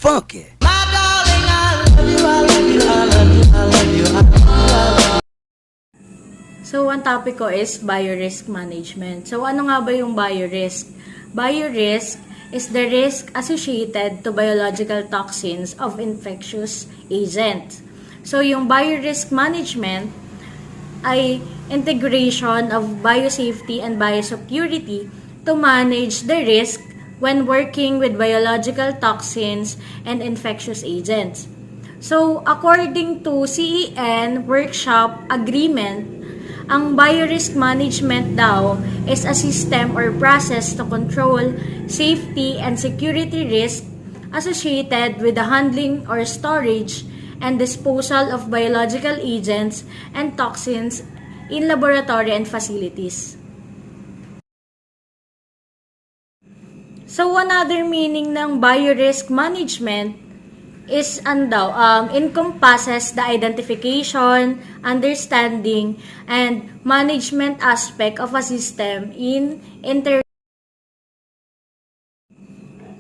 funky. My darling, I love you, I love you, I love you, I love you, I love you. So, ang topic ko is biorisk management. So, ano nga ba yung biorisk? Biorisk is the risk associated to biological toxins of infectious agents. So, yung biorisk management ay integration of biosafety and biosecurity to manage the risk when working with biological toxins and infectious agents. So, according to CEN Workshop Agreement, ang biorisk management daw is a system or process to control safety and security risk associated with the handling or storage and disposal of biological agents and toxins in laboratory and facilities. So, another meaning ng biorisk management is encompasses the identification, understanding, and management aspect of a system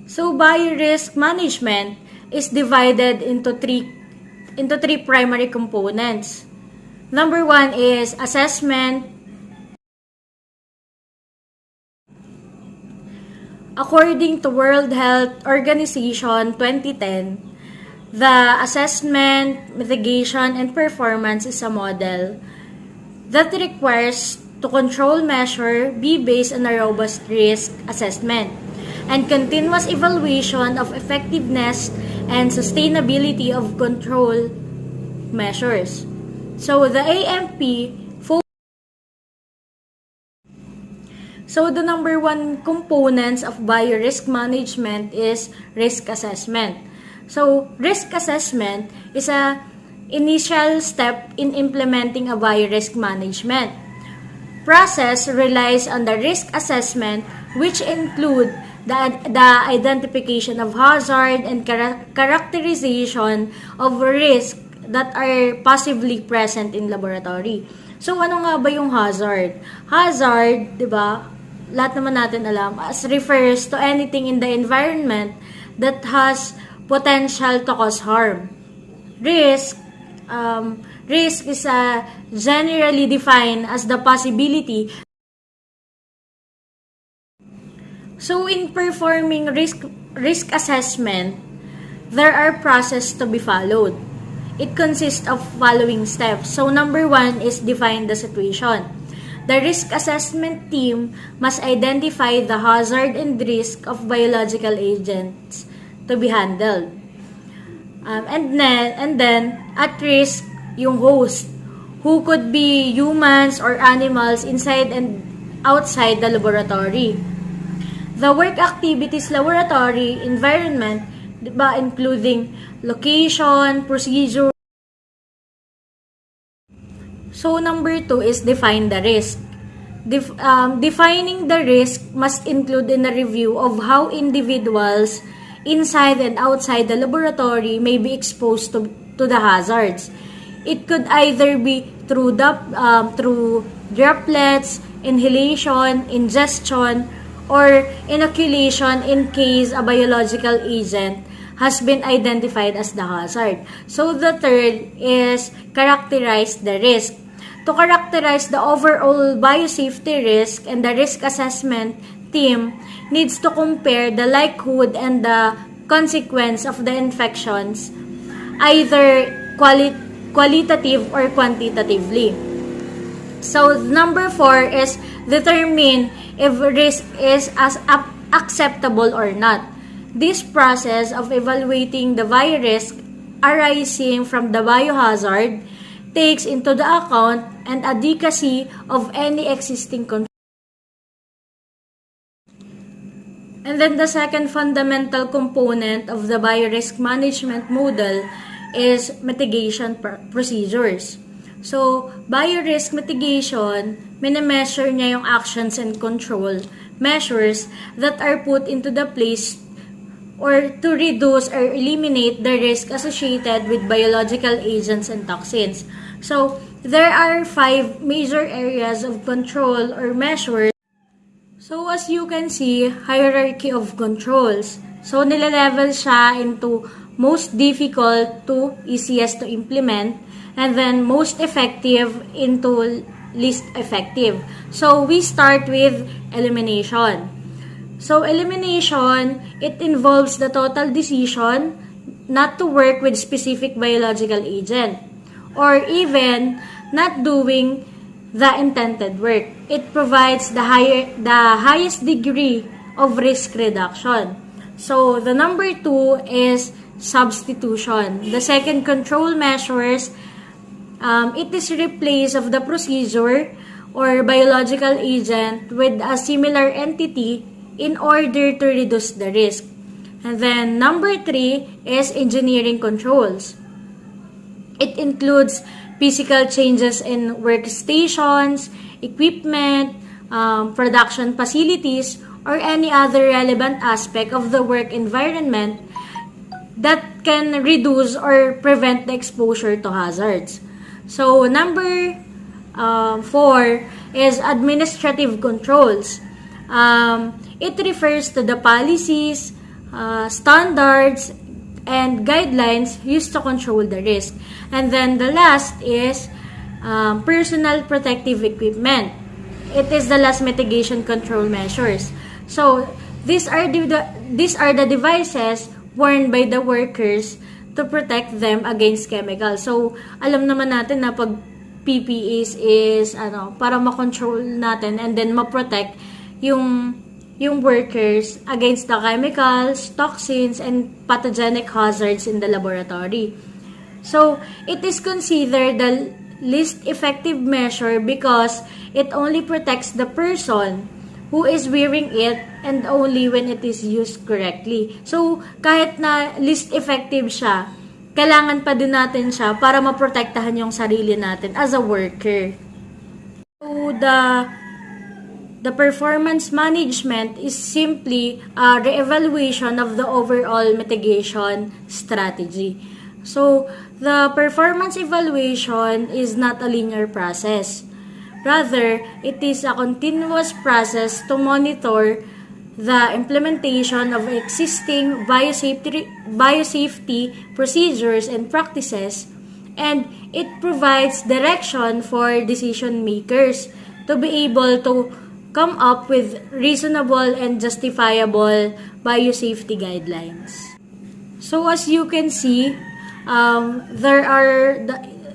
So, biorisk management is divided into three primary components. Number one is assessment. According to World Health Organization 2010, the assessment, mitigation, and performance is a model that requires to control measure be based on a robust risk assessment and continuous evaluation of effectiveness and sustainability of control measures. So, the AMP the number one components of biorisk management is risk assessment. So, risk assessment is a initial step in implementing a biorisk management. Process relies on the risk assessment, which include the identification of hazard and characterization of risk that are possibly present in laboratory. So, ano nga ba yung hazard? Hazard, di ba? Lahat naman natin alam, as refers to anything in the environment that has potential to cause harm. Risk is generally defined as the possibility. So, in performing risk assessment, there are processes to be followed. It consists of following steps. So, number one is define the situation. The risk assessment team must identify the hazard and risk of biological agents to be handled. And then, at risk, yung host, who could be humans or animals inside and outside the laboratory. The work activities laboratory environment, diba, including location, procedure. So, number two is define the risk. Defining the risk must include in a review of how individuals inside and outside the laboratory may be exposed to the hazards. It could either be through droplets, inhalation, ingestion, or inoculation in case a biological agent has been identified as the hazard. So, the third is characterize the risk. To characterize the overall biosafety risk, and the risk assessment team needs to compare the likelihood and the consequence of the infections, either qualitative or quantitatively. So, number four is determine if risk is acceptable or not. This process of evaluating the virus arising from the biohazard takes into the account and adequacy of any existing control. And then the second fundamental component of the biorisk management model is mitigation procedures. So, biorisk mitigation, minimeasure niya yung actions and control measures that are put into the place or to reduce or eliminate the risk associated with biological agents and toxins. So, there are 5 major areas of control or measures. So as you can see, hierarchy of controls. So nilelevel siya into most difficult to easiest to implement, and then most effective into least effective. So we start with elimination. So elimination, it involves the total decision not to work with specific biological agent, or even not doing the intended work. It provides the highest degree of risk reduction. So the number 2 is substitution. The second control measures, it is replace of the procedure or biological agent with a similar entity in order to reduce the risk. And then number 3 is engineering controls. It includes physical changes in workstations, equipment, production facilities, or any other relevant aspect of the work environment that can reduce or prevent the exposure to hazards. So, number 4 is administrative controls. It refers to the policies, standards, and guidelines used to control the risk. And then the last is personal protective equipment. It is the last mitigation control measures. So these are the devices worn by the workers to protect them against chemicals. So alam naman natin na pag PPEs is para ma-control natin and then ma-protect yung workers against the chemicals, toxins, and pathogenic hazards in the laboratory. So, it is considered the least effective measure because it only protects the person who is wearing it and only when it is used correctly. So, kahit na least effective siya, kailangan pa din natin siya para maprotektahan yung sarili natin as a worker. So, the performance management is simply a re-evaluation of the overall mitigation strategy. So, the performance evaluation is not a linear process. Rather, it is a continuous process to monitor the implementation of existing biosafety procedures and practices, and it provides direction for decision makers to be able to come up with reasonable and justifiable biosafety guidelines. So as you can see,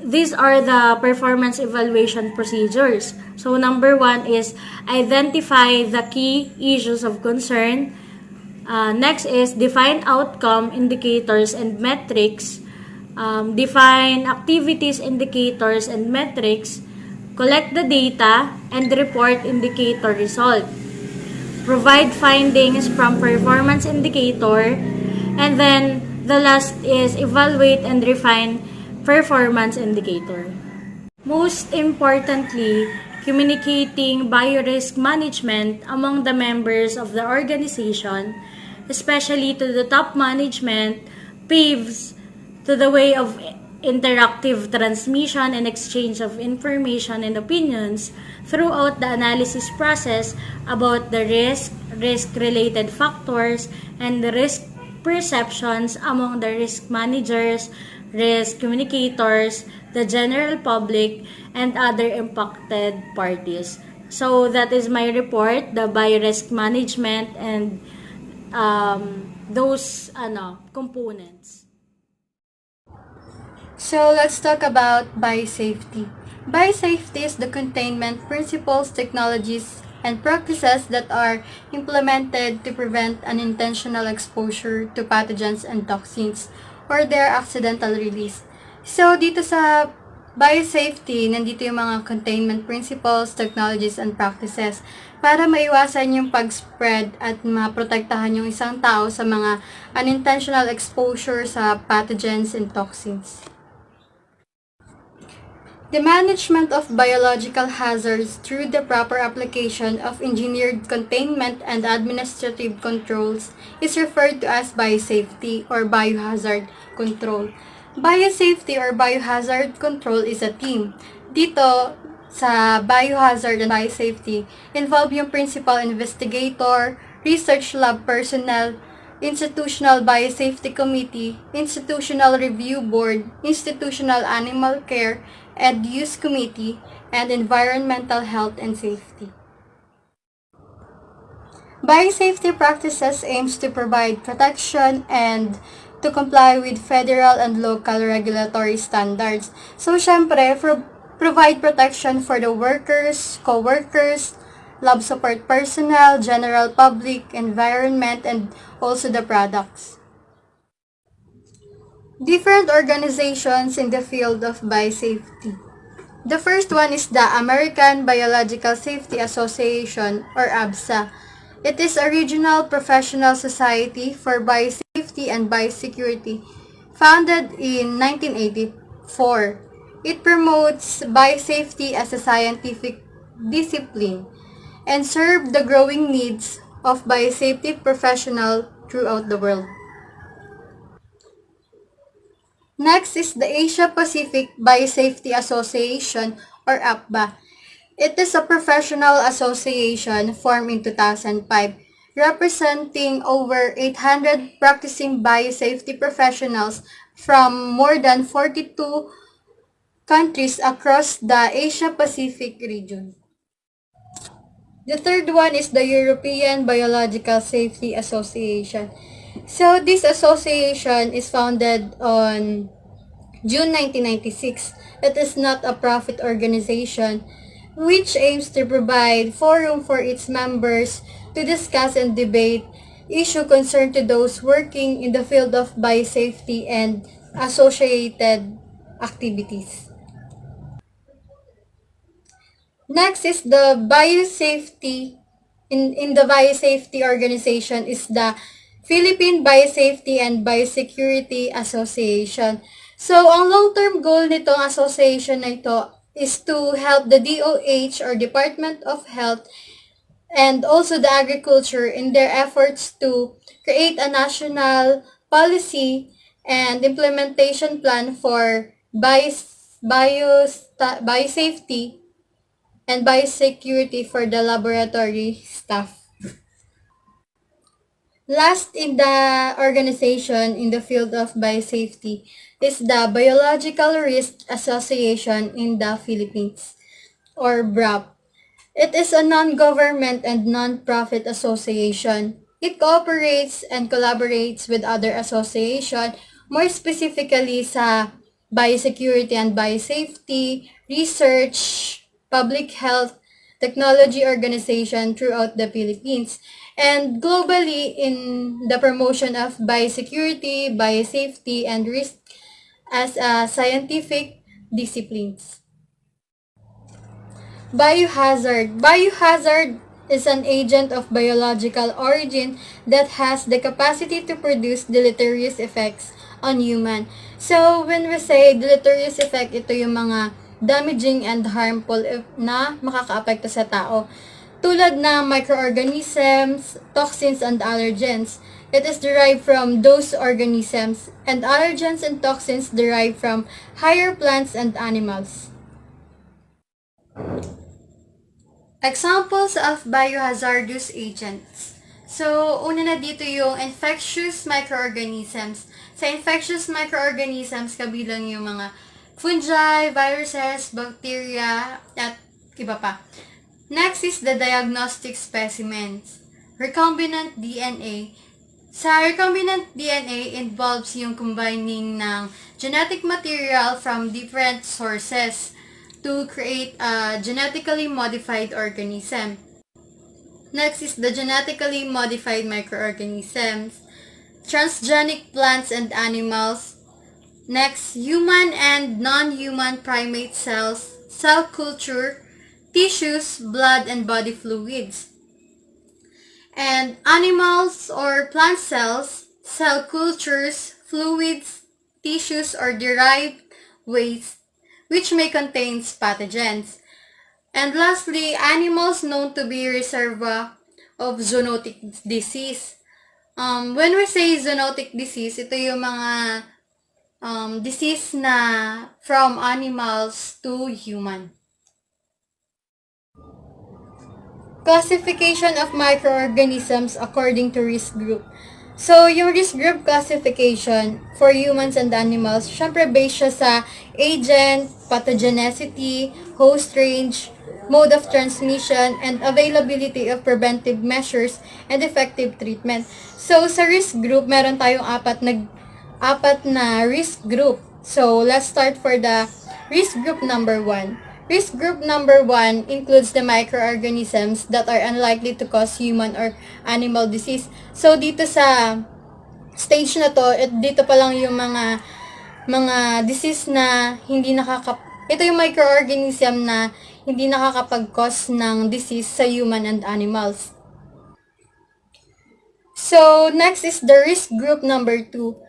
these are the performance evaluation procedures. So number 1 is identify the key issues of concern. Next is define outcome indicators and metrics. Define activities indicators and metrics. Collect the data and report indicator result. Provide findings from performance indicator. And then the last is evaluate and refine performance indicator. Most importantly, communicating biorisk management among the members of the organization, especially to the top management, paves to the way of interactive transmission and exchange of information and opinions throughout the analysis process about the risk-related factors, and the risk perceptions among the risk managers, risk communicators, the general public, and other impacted parties. So that is my report, the biorisk management and those components. So let's talk about biosafety. Biosafety is the containment principles, technologies, and practices that are implemented to prevent unintentional exposure to pathogens and toxins or their accidental release. So dito sa biosafety, nandito yung mga containment principles, technologies, and practices para maiwasan yung pag-spread at maprotektahan yung isang tao sa mga unintentional exposure sa pathogens and toxins. The management of biological hazards through the proper application of engineered containment and administrative controls is referred to as biosafety or biohazard control. Biosafety or biohazard control is a team. Dito, sa biohazard and biosafety involve yung principal investigator, research lab personnel, institutional biosafety committee, institutional review board, institutional animal care and use committee, and environmental health and safety. Biosafety practices aims to provide protection and to comply with federal and local regulatory standards. So, syempre, provide protection for the workers, co-workers, lab support personnel, general public, environment, and also the products. Different organizations in the field of biosafety. The first one is the American Biological Safety Association, or ABSA. It is a regional professional society for biosafety and biosecurity, founded in 1984. It promotes biosafety as a scientific discipline and serves the growing needs of biosafety professionals throughout the world. Next is the Asia Pacific Biosafety Association, or APBA. It is a professional association formed in 2005, representing over 800 practicing biosafety professionals from more than 42 countries across the Asia Pacific region. The third one is the European Biological Safety Association. So this association is founded on June 1996. It is not a profit organization which aims to provide forum for its members to discuss and debate issue concerned to those working in the field of biosafety and associated activities. Next is the biosafety. In the biosafety organization is the Philippine Biosafety and Biosecurity Association. So, ang long-term goal nitong association na ito is to help the DOH or Department of Health and also the agriculture in their efforts to create a national policy and implementation plan for biosafety and biosecurity for the laboratory staff. Last in the organization in the field of biosafety is the Biological Risk Association in the Philippines, or BRAP. It is a non-government and non-profit association. It cooperates and collaborates with other associations, more specifically sa biosecurity and biosafety, research, public health, technology organization throughout the Philippines, and globally in the promotion of biosecurity, biosafety, and risk as scientific disciplines. Biohazard. Biohazard is an agent of biological origin that has the capacity to produce deleterious effects on human. So, when we say deleterious effect, ito yung mga damaging and harmful na makakaapekto sa tao. Tulad ng microorganisms, toxins, and allergens. It is derived from those organisms, and allergens and toxins derived from higher plants and animals. Examples of biohazardous agents. So, una na dito yung infectious microorganisms. Sa infectious microorganisms, kabilang yung mga fungi, viruses, bacteria, at iba pa. Next is the diagnostic specimens. Recombinant DNA. Sa recombinant DNA involves yung combining ng genetic material from different sources to create a genetically modified organism. Next is the genetically modified microorganisms, transgenic plants and animals. Next, human and non-human primate cells, cell culture, tissues, blood, and body fluids. And animals or plant cells, cell cultures, fluids, tissues, or derived waste, which may contain pathogens. And lastly, animals known to be reservoir of zoonotic disease. When we say zoonotic disease, ito yung mga disease na from animals to human. Classification of microorganisms according to risk group. So, yung risk group classification for humans and animals, syempre based siya sa agent, pathogenicity, host range, mode of transmission, and availability of preventive measures and effective treatment. So, sa risk group, meron tayong apat na risk group. So, let's start for the risk group number 1. Risk group number 1 includes the microorganisms that are unlikely to cause human or animal disease. So, dito sa stage na to, dito pa lang yung mga disease na ito yung microorganism na hindi nakakapag-cause ng disease sa human and animals. So, next is the risk group number 2.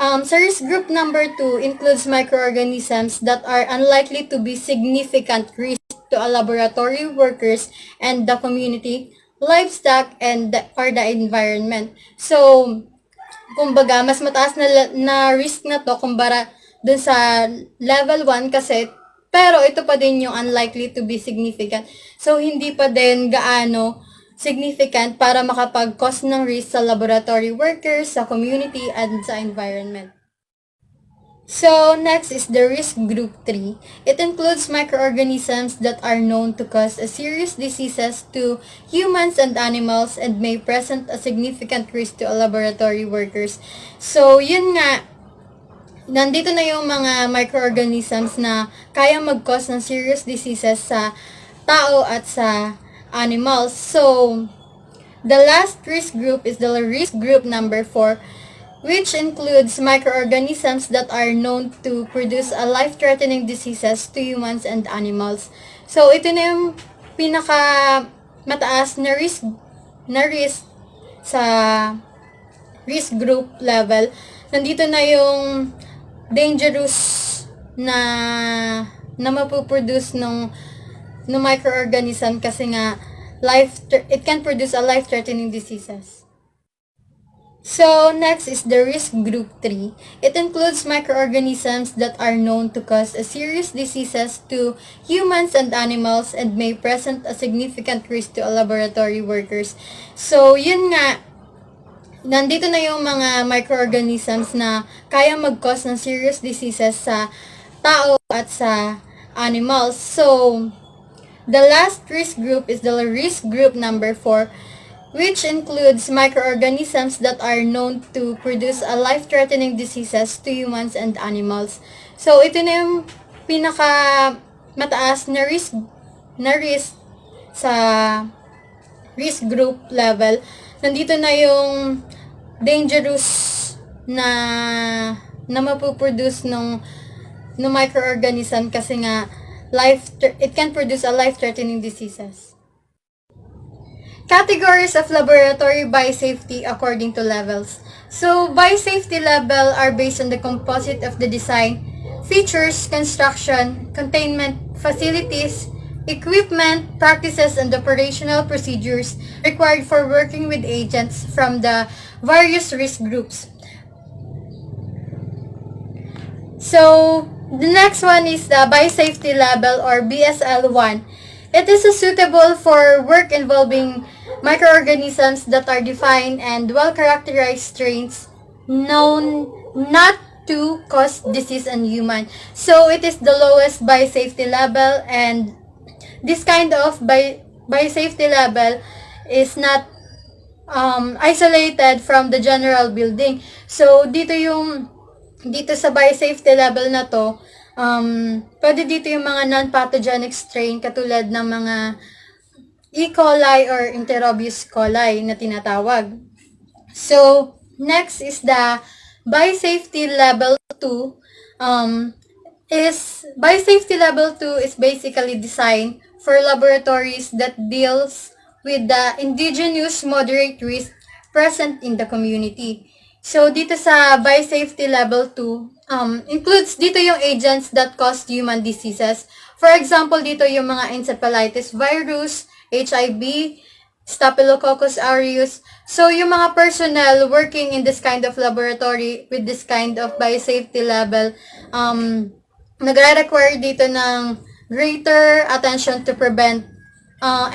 Sa risk group number 2 includes microorganisms that are unlikely to be significant risk to a laboratory workers and the community, livestock, or the environment. So, kumbaga, mas mataas na risk na to kumpara dun sa level 1 kasi, pero ito pa din yung unlikely to be significant. So, hindi pa din gaano significant para makapag-cause ng risk sa laboratory workers, sa community, and sa environment. So, next is the risk group 3. It includes microorganisms that are known to cause a serious diseases to humans and animals and may present a significant risk to laboratory workers. So, yun nga, nandito na yung mga microorganisms na kaya mag-cause ng serious diseases sa tao at sa animals. So, the last risk group is the risk group number 4, which includes microorganisms that are known to produce a life-threatening diseases to humans and animals. So, ito na yung pinaka mataas na risk sa risk group level. Nandito na yung dangerous na mapuproduce ng microorganism kasi nga it can produce a life-threatening diseases. So, next is the risk group 3. It includes microorganisms that are known to cause a serious diseases to humans and animals and may present a significant risk to laboratory workers. So, yun nga, nandito na yung mga microorganisms na kaya mag-cause ng serious diseases sa tao at sa animals. So, the last risk group is the risk group number 4, which includes microorganisms that are known to produce a life-threatening diseases to humans and animals. So, ito na yung pinaka mataas na risk sa risk group level. Nandito na yung dangerous na mapuproduce ng microorganism kasi nga it can produce a life-threatening diseases. Categories of laboratory biosafety according to levels. So, biosafety level are based on the composite of the design, features, construction, containment, facilities, equipment, practices, and operational procedures required for working with agents from the various risk groups. So, the next one is the Biosafety Level or BSL-1. It is suitable for work involving microorganisms that are defined and well-characterized strains known not to cause disease in human. So, it is the lowest biosafety level, and this kind of biosafety level is not isolated from the general building. So, dito sa biosafety level na to, pwede dito yung mga non-pathogenic strain katulad ng mga E. coli or Enterobius coli na tinatawag. So, next is the biosafety level 2. Biosafety level 2 is basically designed for laboratories that deals with the indigenous moderate risk present in the community. So, dito sa Biosafety Level 2, includes dito yung agents that cause human diseases. For example, dito yung mga encephalitis virus, HIV, Staphylococcus aureus. So, yung mga personnel working in this kind of laboratory with this kind of biosafety level, nagre-require dito ng greater attention to prevent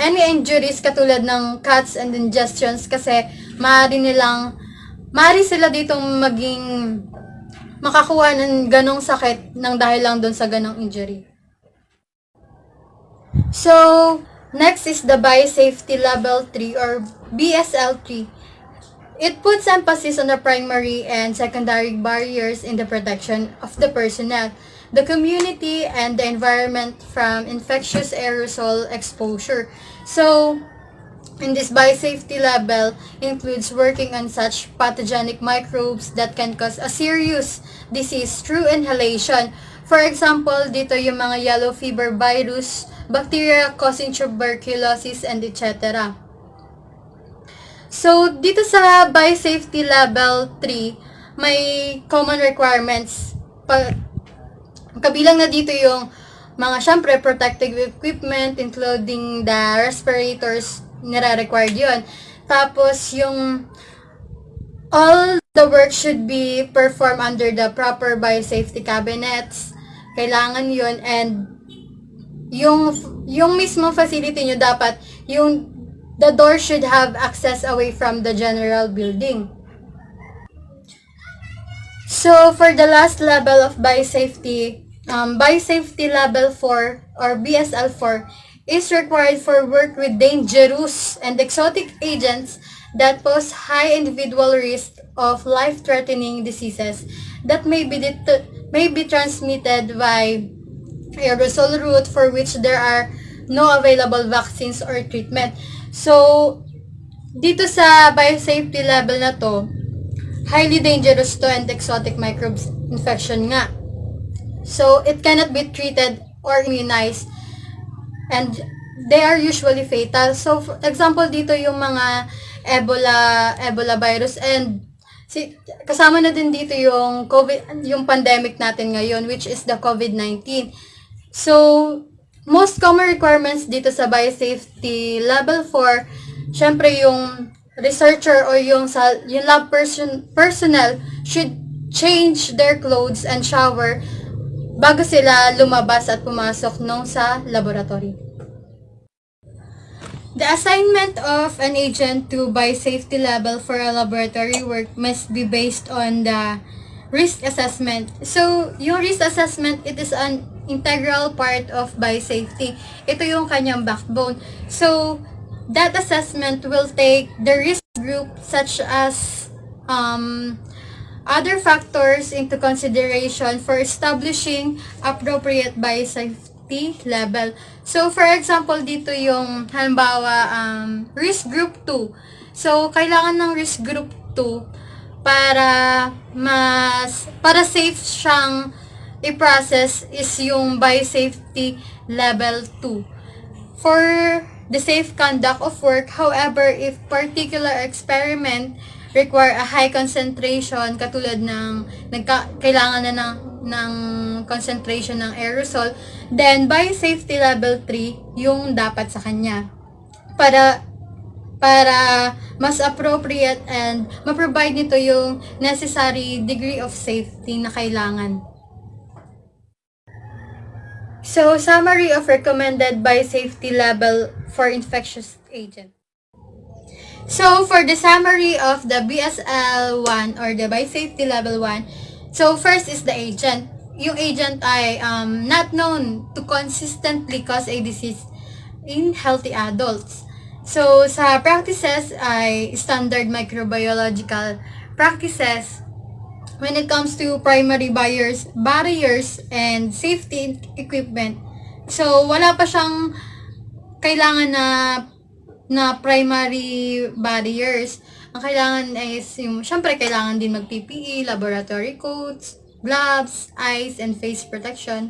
any injuries katulad ng cuts and ingestions kasi maaari sila ditong makakuha ng ganong sakit ng dahil lang doon sa ganong injury. So, next is the Biosafety Level 3 or BSL3. It puts emphasis on the primary and secondary barriers in the protection of the personnel, the community, and the environment from infectious aerosol exposure. So, in this biosafety level includes working on such pathogenic microbes that can cause a serious disease through inhalation. For example, dito yung mga yellow fever virus, bacteria causing tuberculosis, and etc. So, dito sa Biosafety Level 3, may common requirements. Kabilang na dito yung mga, syempre, protective equipment, including the respirators, nire-required yun. Tapos, all the work should be performed under the proper biosafety cabinets. Kailangan yun. And, yung mismo facility nyo dapat, the door should have access away from the general building. So, for the last level of biosafety, Biosafety Level 4 or BSL4 is required for work with dangerous and exotic agents that pose high individual risk of life-threatening diseases that may be transmitted by aerosol route for which there are no available vaccines or treatment. So, dito sa biosafety level na to, highly dangerous to and exotic microbes infection nga. So, it cannot be treated or immunized and they are usually fatal. So, for example, dito yung mga Ebola virus and kasama na din dito yung yung pandemic natin ngayon, which is the COVID-19. So, most common requirements dito sa Biosafety Level 4, syempre yung researcher or yung lab personnel should change their clothes and shower bago sila lumabas at pumasok sa laboratory. The assignment of an agent to Biosafety Level for a laboratory work must be based on the risk assessment. So, yung risk assessment, it is an integral part of biosafety. Ito yung kanyang backbone. So, that assessment will take the risk group such as other factors into consideration for establishing appropriate biosafety level. So, for example, dito yung halimbawa risk group 2. So, kailangan ng risk group 2 para safe siyang i-process is yung biosafety level 2 for the safe conduct of work. However, if particular experiment require a high concentration katulad ng kailangan na ng concentration ng aerosol, then biosafety level 3 yung dapat sa kanya para mas appropriate and ma-provide nito yung necessary degree of safety na kailangan. So, summary of recommended biosafety level for infectious agent. So, for the summary of the BSL1 or the biosafety level 1, so first is the agent. Yung agent ay not known to consistently cause a disease in healthy adults. So, sa practices ay standard microbiological practices when it comes to primary barriers and safety equipment. So, wala pa siyang kailangan na primary barriers. Ang kailangan is syempre kailangan din mag-PPE, laboratory coats, gloves, eyes, and face protection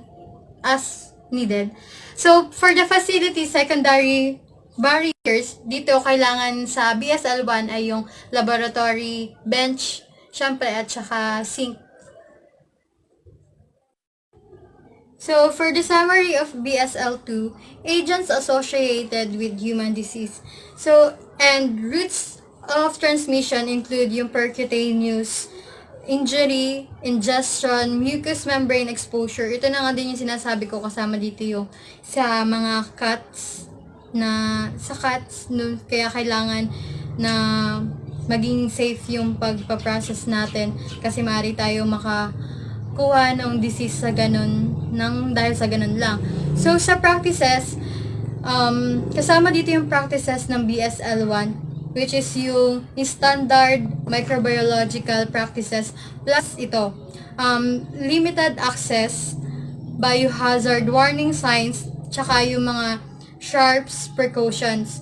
as needed. So, for the facility secondary barriers, dito kailangan sa BSL1 ay yung laboratory bench, syempre at saka sink. So, for the summary of BSL2, agents associated with human disease. So, and routes of transmission include yung percutaneous injury, ingestion, mucous membrane exposure. Ito na nga din yung sinasabi ko kasama dito yung sa mga cuts na sa cats, no, kaya kailangan na maging safe yung pagpaprocess natin kasi maaari tayo makakuha ng disease sa ganun dahil sa ganun lang. So sa practices, kasama dito yung practices ng BSL-1, which is yung standard microbiological practices plus ito, limited access, biohazard warning signs, tsaka yung mga sharps precautions.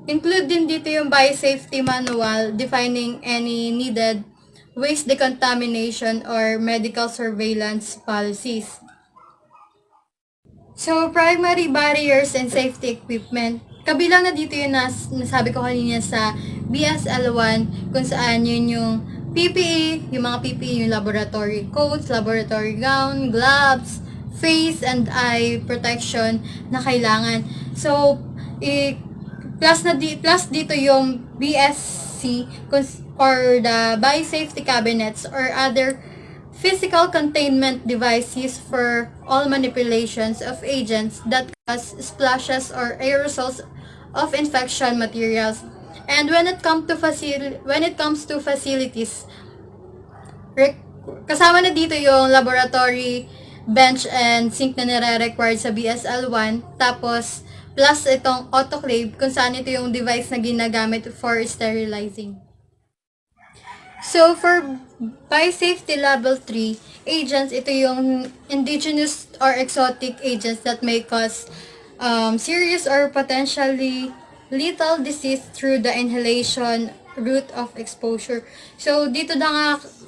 Include din dito yung Biosafety Manual defining any needed waste decontamination or medical surveillance policies. So, primary barriers and safety equipment. Kabilang na dito yung nasabi ko kanina sa BSL-1 kung saan yun yung PPE, yung mga PPE, yung laboratory coats, laboratory gown, gloves, face and eye protection na kailangan. So, plus dito yung BSC or the Biosafety cabinets or other physical containment devices for all manipulations of agents that cause splashes or aerosols of infection materials. And when it comes to facilities, kasama na dito yung laboratory bench and sink na nire-required sa BSL-1, tapos plus itong autoclave kung saan ito yung device na ginagamit for sterilizing. So, for Biosafety Level 3 agents, ito yung indigenous or exotic agents that may cause serious or potentially lethal disease through the inhalation route of exposure. So, dito na nga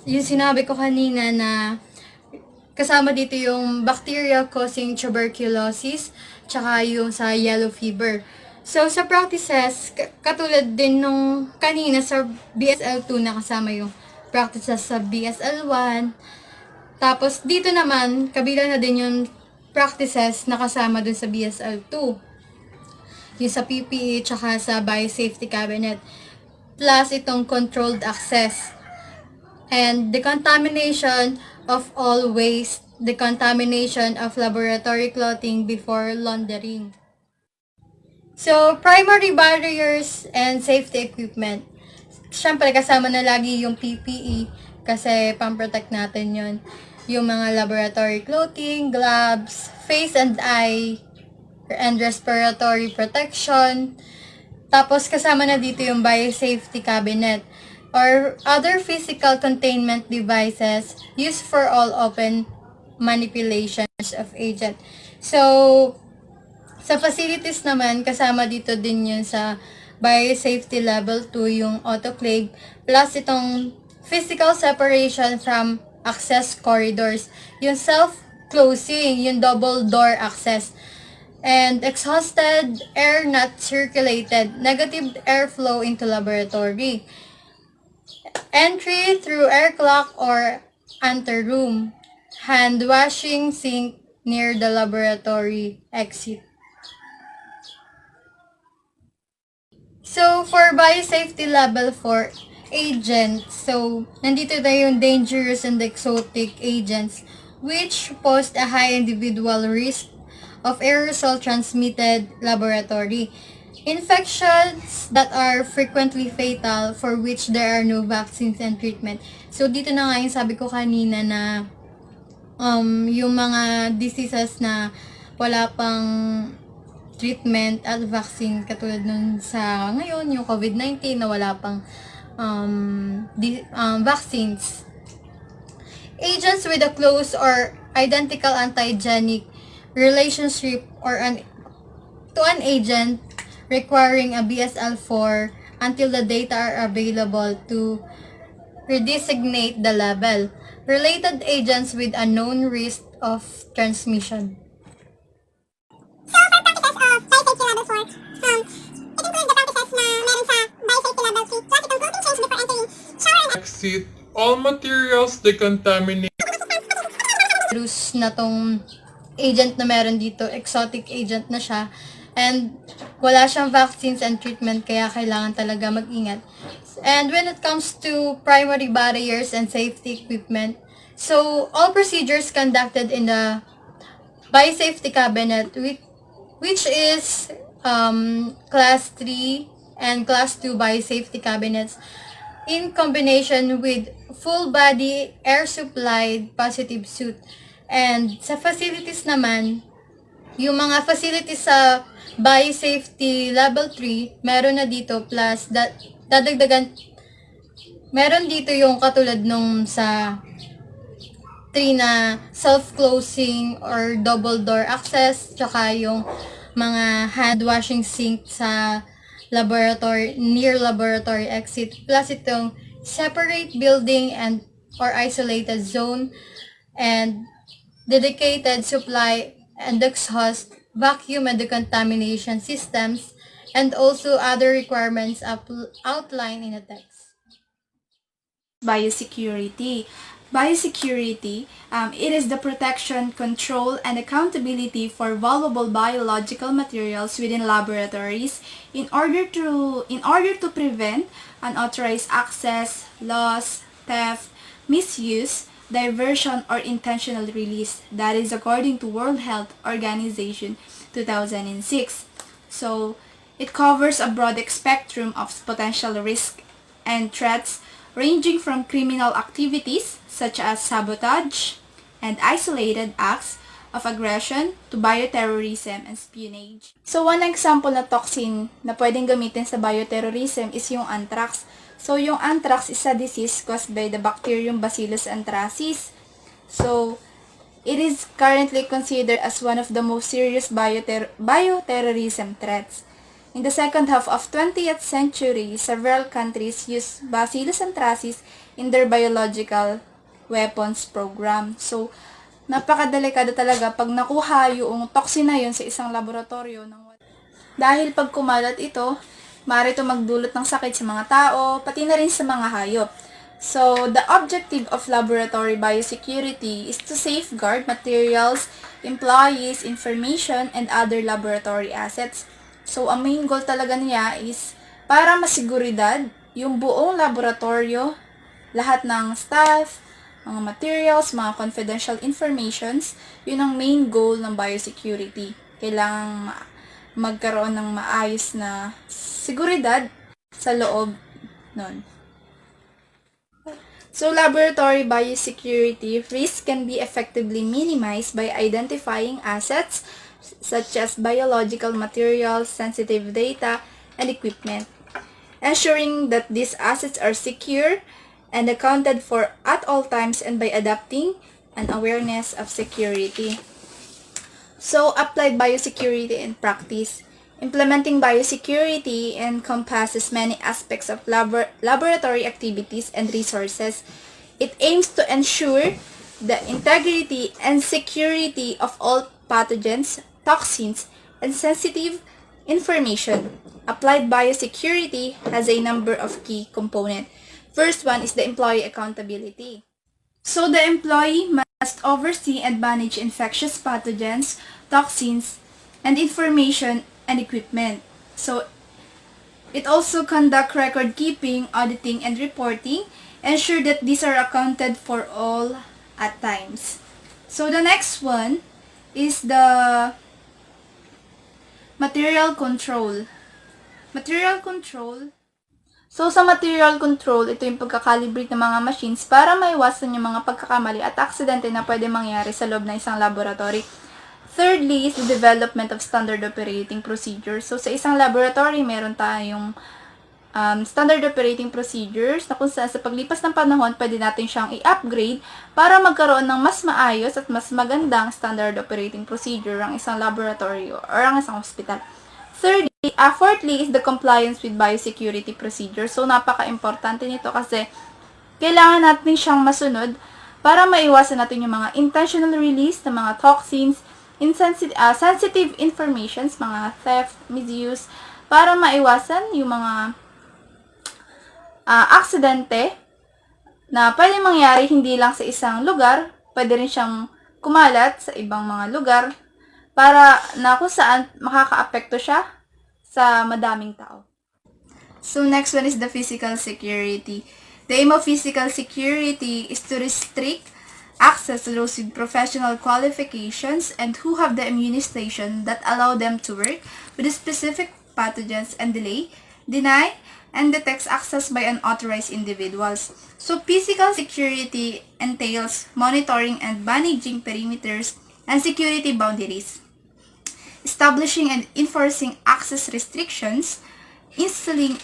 yung sinabi ko kanina na kasama dito yung bacteria causing tuberculosis, tsaka yung sa yellow fever. So, sa practices, katulad din nung kanina sa BSL-2 na kasama yung practices sa BSL-1. Tapos, dito naman, kabilang na din yung practices na kasama dun sa BSL-2. Yung sa PPE, tsaka sa Biosafety Cabinet. Plus, itong controlled access. And decontamination of all waste, decontamination of laboratory clothing before laundering. So, primary barriers and safety equipment. Siyempre, kasama na lagi yung PPE kasi pang-protect natin yun. Yung mga laboratory clothing, gloves, face and eye, and respiratory protection. Tapos, kasama na dito yung Biosafety Cabinet or other physical containment devices used for all open manipulations of agent. So, sa facilities naman, kasama dito din yun sa Biosafety Level 2, yung autoclave, plus itong physical separation from access corridors, yung self-closing, yung double door access, and exhausted air not circulated, negative airflow into laboratory, entry through air clock or anteroom, hand washing sink near the laboratory exit. So, for Biosafety Level 4 agents, so, nandito na yung dangerous and exotic agents which pose a high individual risk of aerosol transmitted laboratory. Infections that are frequently fatal for which there are no vaccines and treatment. So, dito na nga yung sabi ko kanina na yung mga diseases na wala pang treatment at vaccine katulad nun sa ngayon, yung COVID-19 na wala pang vaccines. Agents with a close or identical antigenic relationship or to an agent requiring a BSL-4 until the data are available to redesignate the level. Related agents with a known risk of transmission. So, for practices of Biosafety Level 4, it includes the practices na meron sa Biosafety Level 3, plus itong clothing change before entering shower and Exit all materials decontaminated. Virus na tong agent na meron dito, exotic agent na siya, and wala siyang vaccines and treatment kaya kailangan talaga mag-ingat. And when it comes to primary barriers and safety equipment, so all procedures conducted in the Biosafety Cabinet, which is Class 3 and Class 2 biosafety cabinets in combination with full-body air-supplied positive suit. And sa facilities naman, yung mga facilities sa Biosafety Level 3, meron na dito plus dadagdagan, meron dito yung katulad nung sa 3 na self-closing or double door access, tsaka yung mga hand washing sink sa laboratory, near laboratory exit, plus itong separate building and or isolated zone, and dedicated supply and exhaust, vacuum and decontamination systems, and also other requirements outlined in the text. Biosecurity. Biosecurity, it is the protection, control, and accountability for valuable biological materials within laboratories in order to prevent unauthorized access, loss, theft, misuse, diversion, or intentional release. That is according to World Health Organization 2006. So, it covers a broad spectrum of potential risks and threats ranging from criminal activities such as sabotage and isolated acts of aggression to bioterrorism and espionage. So, one example na toxin na pwedeng gamitin sa bioterrorism is yung anthrax. So, yung anthrax is a disease caused by the bacterium Bacillus anthracis. So, it is currently considered as one of the most serious bioterrorism threats. In the second half of 20th century, several countries used Bacillus anthracis in their biological weapons program. So, napakadelikado talaga pag nakuha yung toxin na yun sa isang laboratorio. Dahil pag kumalat ito, maaari ito magdulot ng sakit sa mga tao, pati na rin sa mga hayop. So, the objective of laboratory biosecurity is to safeguard materials, employees, information, and other laboratory assets. So, ang main goal talaga niya is para masiguridad yung buong laboratorio, lahat ng staff, mga materials, mga confidential informations, yun ang main goal ng biosecurity. Kailangang magkaroon ng maayos na seguridad sa loob nun. So, laboratory biosecurity risk can be effectively minimized by identifying assets such as biological materials, sensitive data, and equipment, ensuring that these assets are secure and accounted for at all times, and by adopting an awareness of security. So, applied biosecurity in practice. Implementing biosecurity encompasses many aspects of laboratory activities and resources. It aims to ensure the integrity and security of all pathogens, toxins, and sensitive information. Applied biosecurity has a number of key components. First one is the employee accountability. So the employee must oversee and manage infectious pathogens, toxins, and information and equipment. So it also conduct record keeping, auditing, and reporting, ensure that these are accounted for all at times. So the next one is the material control. Material control. So, sa material control, ito yung pagkakalibrate ng mga machines para maiwasan yung mga pagkakamali at aksidente na pwede mangyari sa loob ng isang laboratory. Thirdly is the development of standard operating procedures. So, sa isang laboratory, meron tayong standard operating procedures na kung saan sa paglipas ng panahon, pwede natin siyang i-upgrade para magkaroon ng mas maayos at mas magandang standard operating procedure ang isang laboratory or ang isang hospital. Fourthly is the compliance with biosecurity procedures. So, napaka-importante nito kasi kailangan natin siyang masunod para maiwasan natin yung mga intentional release ng mga toxins, sensitive informations, mga theft, misuse, para maiwasan yung mga aksidente na pwede mangyari hindi lang sa isang lugar, pwede rin siyang kumalat sa ibang mga lugar para na kung saan makakaapekto siya sa madaming tao. So, next one is the physical security. The aim of physical security is to restrict access to those with professional qualifications and who have the immunization that allow them to work with specific pathogens and deny, and detects access by unauthorized individuals. So physical security entails monitoring and managing perimeters and security boundaries, establishing and enforcing access restrictions, installing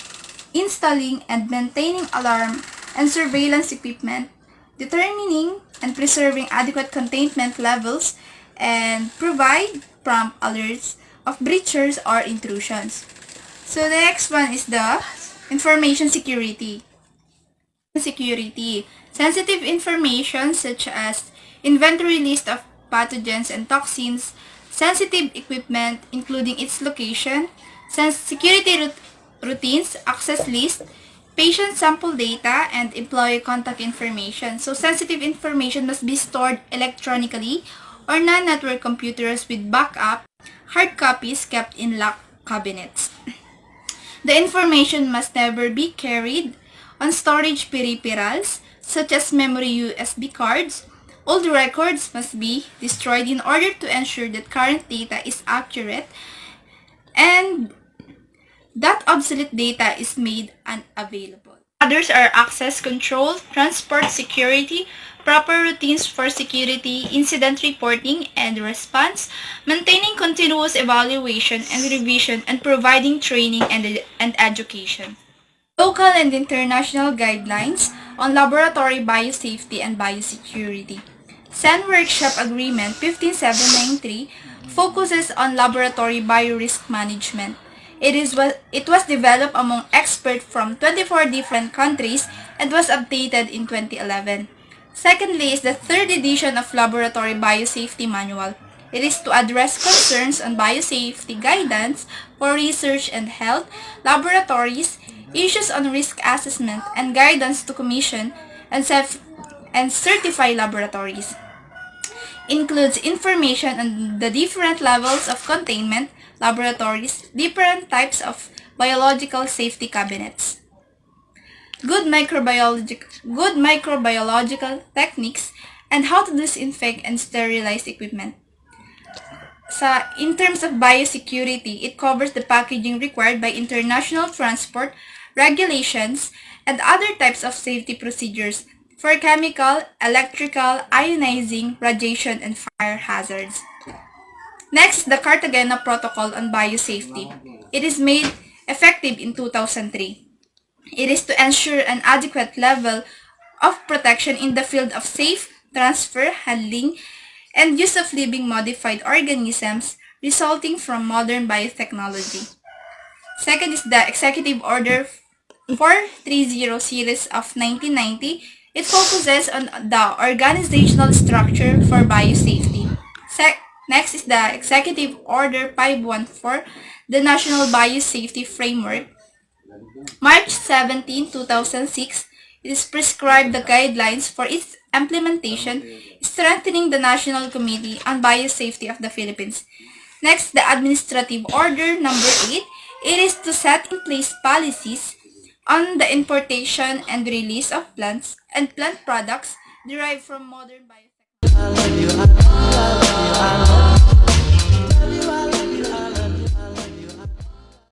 and maintaining alarm and surveillance equipment, determining and preserving adequate containment levels, and provide prompt alerts of breachers or intrusions. So the next one is the information security. Sensitive information such as inventory list of pathogens and toxins, sensitive equipment including its location, security routines, access list, patient sample data, and employee contact information. So sensitive information must be stored electronically or non-network computers with backup, hard copies kept in locked cabinets. The information must never be carried on storage peripherals such as memory USB cards. Old records must be destroyed in order to ensure that current data is accurate and that obsolete data is made unavailable. Others are access control, transport security, proper routines for security, incident reporting and response, maintaining continuous evaluation and revision, and providing training and education. Local and international guidelines on laboratory biosafety and biosecurity. SEN Workshop Agreement 15793 focuses on laboratory biorisk management. It was developed among experts from 24 different countries and was updated in 2011. Secondly is the third edition of Laboratory Biosafety Manual. It is to address concerns on biosafety guidance for research and health laboratories, issues on risk assessment, and guidance to commission and certify laboratories. Includes information on the different levels of containment laboratories, different types of biological safety cabinets, good microbiological techniques, and how to disinfect and sterilize equipment. In terms of biosecurity, it covers the packaging required by international transport regulations and other types of safety procedures for chemical, electrical, ionizing, radiation, and fire hazards. Next, the Cartagena Protocol on Biosafety. It is made effective in 2003. It is to ensure an adequate level of protection in the field of safe transfer, handling, and use of living modified organisms resulting from modern biotechnology. Second is the Executive Order 430 series of 1990. It focuses on the organizational structure for biosafety. Next is the Executive Order 514, the National Biosafety Framework. March 17, 2006, it is prescribed the guidelines for its implementation, strengthening the National Committee on Biosafety of the Philippines. Next, the Administrative Order number 8. It is to set in place policies on the importation and release of plants and plant products derived from modern biotechnology.